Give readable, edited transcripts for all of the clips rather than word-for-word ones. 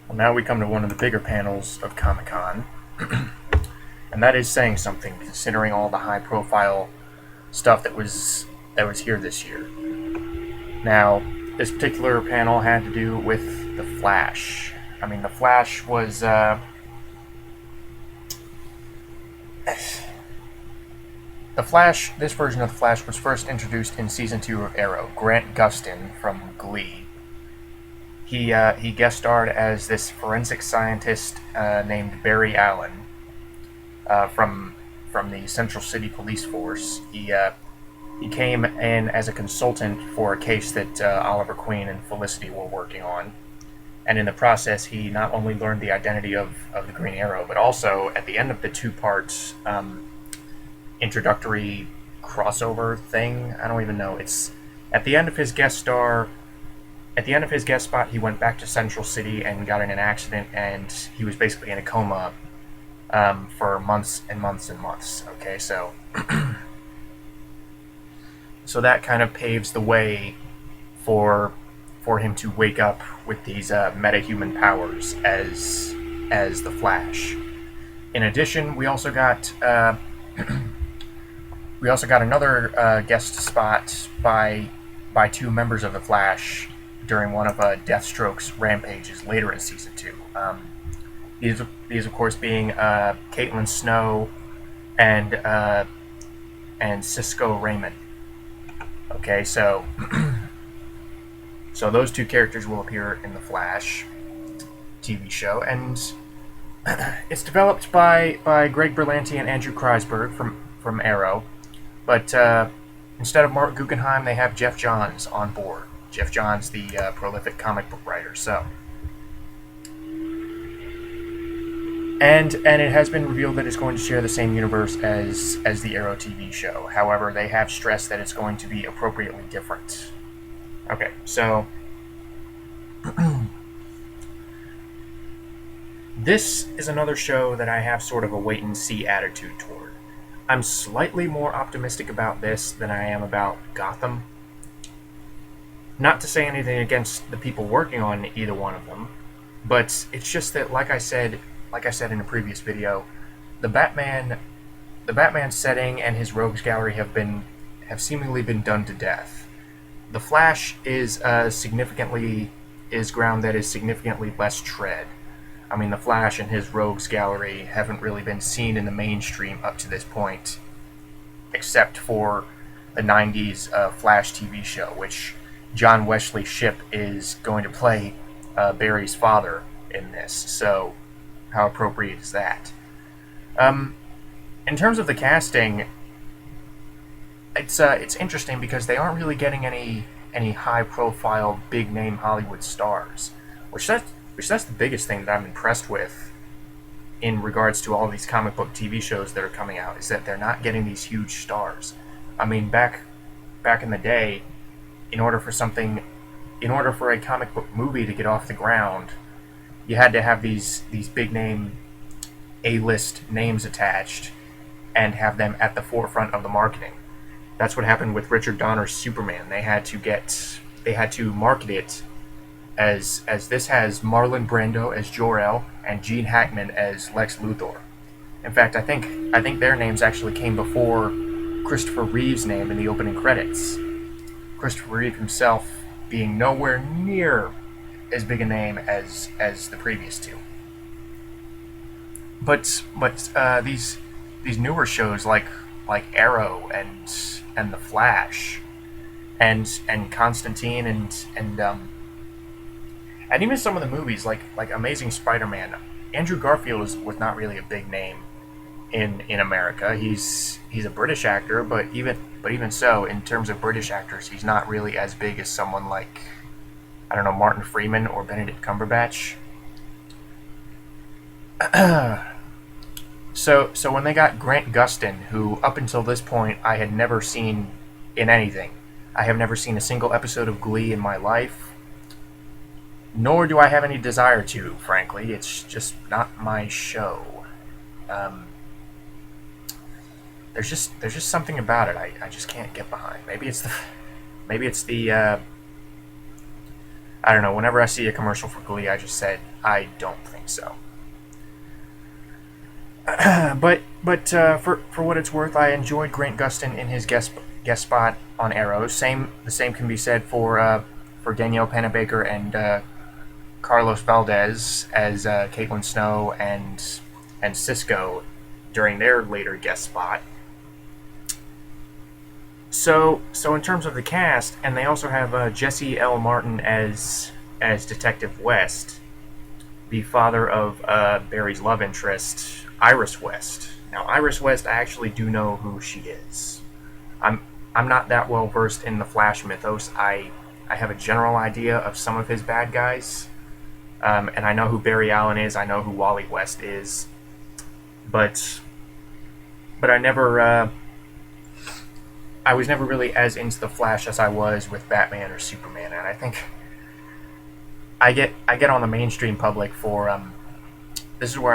Well, now we come to one of the bigger panels of Comic-Con, and that is saying something considering all the high-profile stuff that was here this year. Now, this particular panel had to do with the Flash. I mean, the Flash was the Flash. This version of the Flash was first introduced in season 2 of Arrow. Grant Gustin from Glee. He guest starred as this forensic scientist named Barry Allen from the Central City Police Force. He came in as a consultant for a case that Oliver Queen and Felicity were working on, and in the process, he not only learned the identity of the Green Arrow, but also at the end of the two-part introductory crossover thing. I don't even know. It's at the end of his guest star. At the end of his guest spot, he went back to Central City and got in an accident, and he was basically in a coma for months and months and months. Okay, so so that kind of paves the way for him to wake up with these metahuman powers as the Flash. In addition, we also got another guest spot by two members of the Flash during one of Deathstroke's rampages later in season 2. These of course being Caitlin Snow and Cisco Raymond. Okay, so so those two characters will appear in the Flash TV show, and it's developed by Greg Berlanti and Andrew Kreisberg from Arrow, but instead of Mark Guggenheim, they have Jeff Johns on board. Jeff Johns, the prolific comic book writer. So, and it has been revealed that it's going to share the same universe as the Arrow TV show. However, they have stressed that it's going to be appropriately different. Okay, so this is another show that I have sort of a wait-and-see attitude toward. I'm slightly more optimistic about this than I am about Gotham. Not to say anything against the people working on either one of them, but it's just that, like I said in a previous video, the Batman setting and his rogues gallery have seemingly been done to death. The Flash is ground that is significantly less tread. I mean, the Flash and his rogues gallery haven't really been seen in the mainstream up to this point, except for the 90s Flash TV show, which John Wesley Shipp is going to play Barry's father in this. So, how appropriate is that? In terms of the casting, it's interesting because they aren't really getting any high-profile, big-name Hollywood stars, which that's the biggest thing that I'm impressed with in regards to all these comic book TV shows that are coming out, is that they're not getting these huge stars. I mean, back in the day, in order for a comic book movie to get off the ground, you had to have these big name A-list names attached and have them at the forefront of the marketing. That's what happened with Richard Donner's Superman. They had to market it as this has Marlon Brando as Jor-El and Gene Hackman as Lex Luthor. In fact, I think their names actually came before Christopher Reeve's name in the opening credits. Christopher Reeve himself being nowhere near as big a name as the previous two. But these newer shows like Arrow and The Flash and Constantine and even some of the movies like Amazing Spider-Man, Andrew Garfield was not really a big name in America. He's a British actor, but even so, in terms of British actors, he's not really as big as someone like, I don't know, Martin Freeman or Benedict Cumberbatch. So when they got Grant Gustin, who up until this point I had never seen in anything. I have never seen a single episode of Glee in my life, nor do I have any desire to, frankly. It's just not my show. There's just something about it I just can't get behind. Maybe it's the I don't know. Whenever I see a commercial for Glee, I just said I don't think so. For what it's worth, I enjoyed Grant Gustin in his guest spot on Arrow. The same can be said for Danielle Panabaker and Carlos Valdez as Caitlin Snow and Cisco during their later guest spot. So in terms of the cast, and they also have Jesse L. Martin as Detective West, the father of Barry's love interest, Iris West. Now, Iris West, I actually do know who she is. I'm not that well versed in the Flash mythos. I have a general idea of some of his bad guys, and I know who Barry Allen is. I know who Wally West is, but I never. I was never really as into the Flash as I was with Batman or Superman, and I think I get on the mainstream public for this is where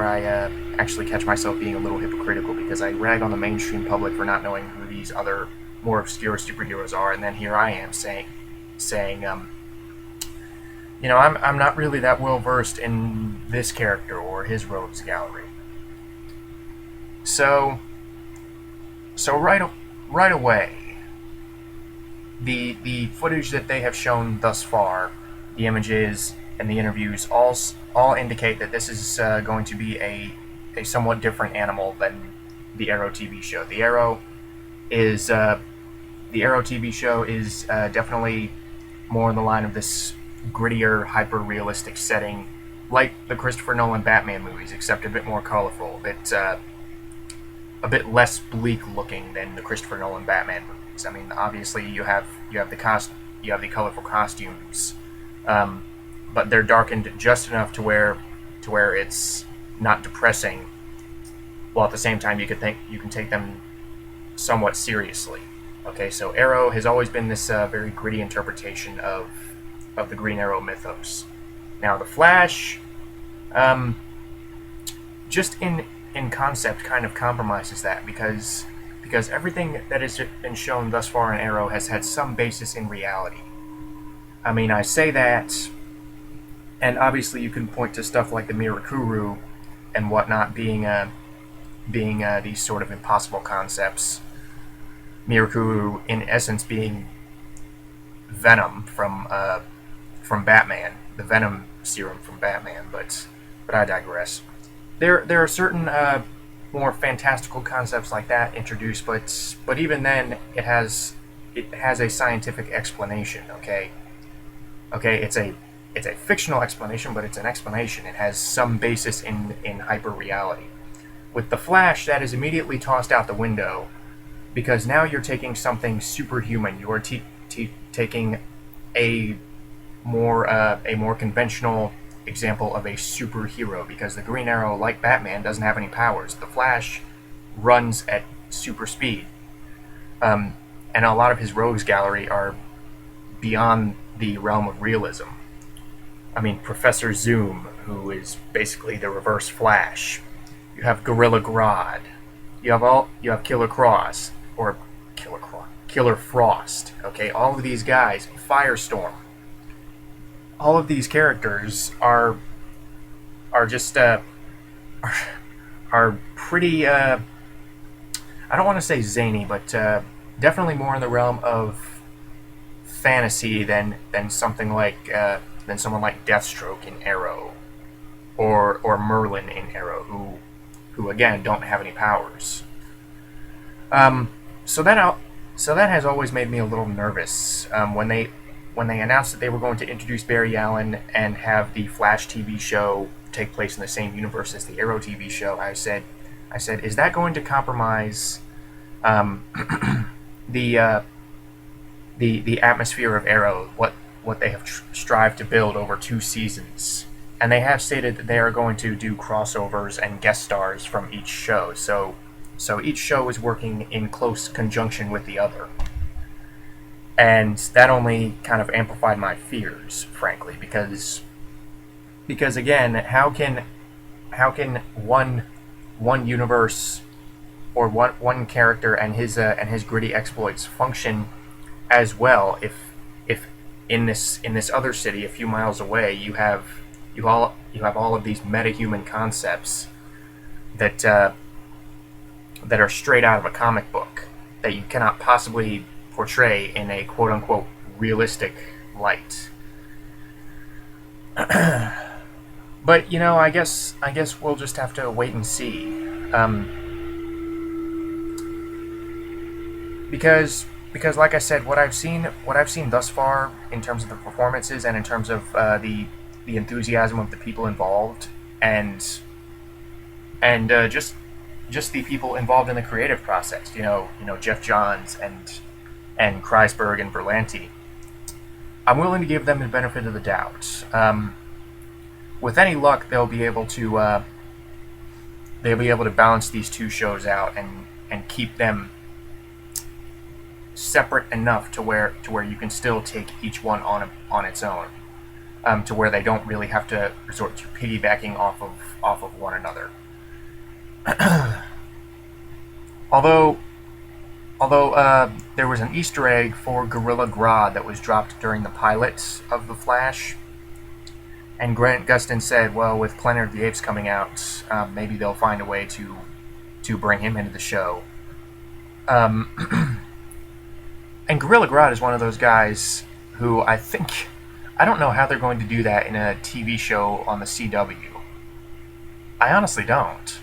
I actually catch myself being a little hypocritical, because I rag on the mainstream public for not knowing who these other more obscure superheroes are, and then here I am saying I'm not really that well versed in this character or his rogues gallery. So right away, the footage that they have shown thus far, the images and the interviews, all indicate that this is going to be a somewhat different animal than the Arrow TV show. The Arrow TV show is definitely more in the line of this grittier, hyper-realistic setting, like the Christopher Nolan Batman movies, except a bit more colorful, a bit less bleak looking than the Christopher Nolan Batman movies. I mean, obviously you have the colorful costumes, but they're darkened just enough to where it's not depressing, while at the same time you can take them somewhat seriously. Okay, so Arrow has always been this very gritty interpretation of the Green Arrow mythos. Now the Flash, just in concept, kind of compromises that, because everything that has been shown thus far in Arrow has had some basis in reality. I mean, I say that, and obviously you can point to stuff like the Mirakuru and whatnot being these sort of impossible concepts. Mirakuru, in essence, being Venom from Batman, the Venom serum from Batman. But I digress. There are certain more fantastical concepts like that introduced, but even then, it has a scientific explanation. Okay, it's a fictional explanation, but it's an explanation. It has some basis in hyper reality. With the Flash, that is immediately tossed out the window, because now you're taking something superhuman. You are taking a more conventional example of a superhero, because the Green Arrow, like Batman, doesn't have any powers. The Flash runs at super speed, and a lot of his rogues gallery are beyond the realm of realism. I mean, Professor Zoom, who is basically the reverse Flash. You have Gorilla Grodd. You have Killer Frost. Okay, all of these guys, Firestorm. All of these characters are just are pretty. I don't want to say zany, but definitely more in the realm of fantasy than someone like Deathstroke in Arrow, or Merlin in Arrow, who again don't have any powers. So that has always made me a little nervous when they announced that they were going to introduce Barry Allen and have the Flash TV show take place in the same universe as the Arrow TV show. I said, is that going to compromise the atmosphere of Arrow, what they have strived to build over 2 seasons? And they have stated that they are going to do crossovers and guest stars from each show. So each show is working in close conjunction with the other. And that only kind of amplified my fears, frankly, because again, how can one universe or one character and his gritty exploits function as well if in this other city a few miles away, you have all of these meta-human concepts that that are straight out of a comic book that you cannot possibly portray in a quote-unquote realistic light. But I guess we'll just have to wait and see, because like I said, what I've seen thus far in terms of the performances and in terms of the enthusiasm of the people involved, and just the people involved in the creative process. Jeff Johns and Kreisberg and Berlanti. I'm willing to give them the benefit of the doubt. With any luck, they'll be able to balance these two shows out and keep them separate enough to where you can still take each one on its own, to where they don't really have to resort to piggybacking off of one another. Although there was an Easter egg for Gorilla Grodd that was dropped during the pilot of The Flash, and Grant Gustin said, well, with Planet of the Apes coming out, maybe they'll find a way to bring him into the show. And Gorilla Grodd is one of those guys who I don't know how they're going to do that in a TV show on the CW. I honestly don't.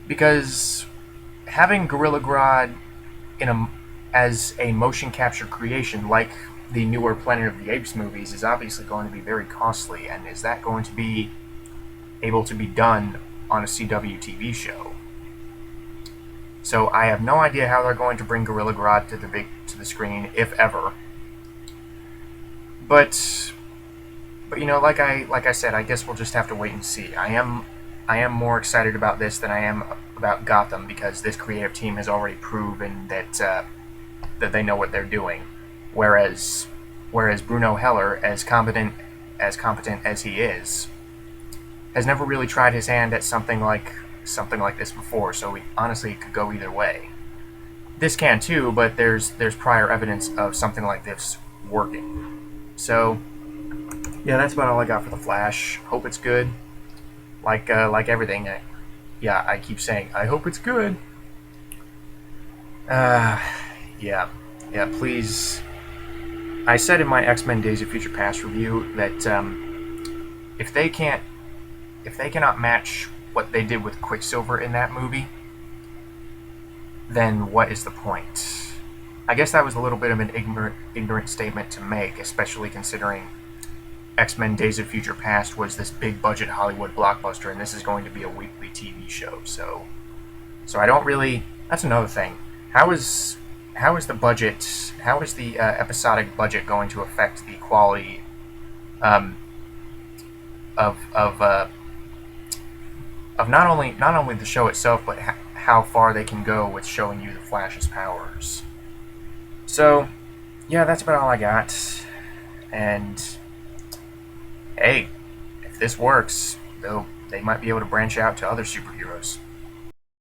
Because having Gorilla Grodd as a motion capture creation like the newer Planet of the Apes movies is obviously going to be very costly, and is that going to be able to be done on a CW TV show? So I have no idea how they're going to bring Gorilla Grodd to the screen, if ever. But like I said, I guess we'll just have to wait and see. I am more excited about this than I am about Gotham, because this creative team has already proven that they know what they're doing. Whereas Bruno Heller, as competent as he is, has never really tried his hand at something like this before. So honestly, it could go either way. This can too, but there's prior evidence of something like this working. So yeah, that's about all I got for The Flash. Hope it's good. Like everything. I keep saying, I hope it's good. Yeah, please. I said in my X-Men Days of Future Past review that if they cannot match what they did with Quicksilver in that movie, then what is the point? I guess that was a little bit of an ignorant statement to make, especially considering X-Men Days of Future Past was this big budget Hollywood blockbuster, and this is going to be a weekly TV show. So I don't really. That's another thing. How is the budget? How is the episodic budget going to affect the quality of not only the show itself, but how far they can go with showing you the Flash's powers? So yeah, that's about all I got. And hey, if this works, they might be able to branch out to other superheroes.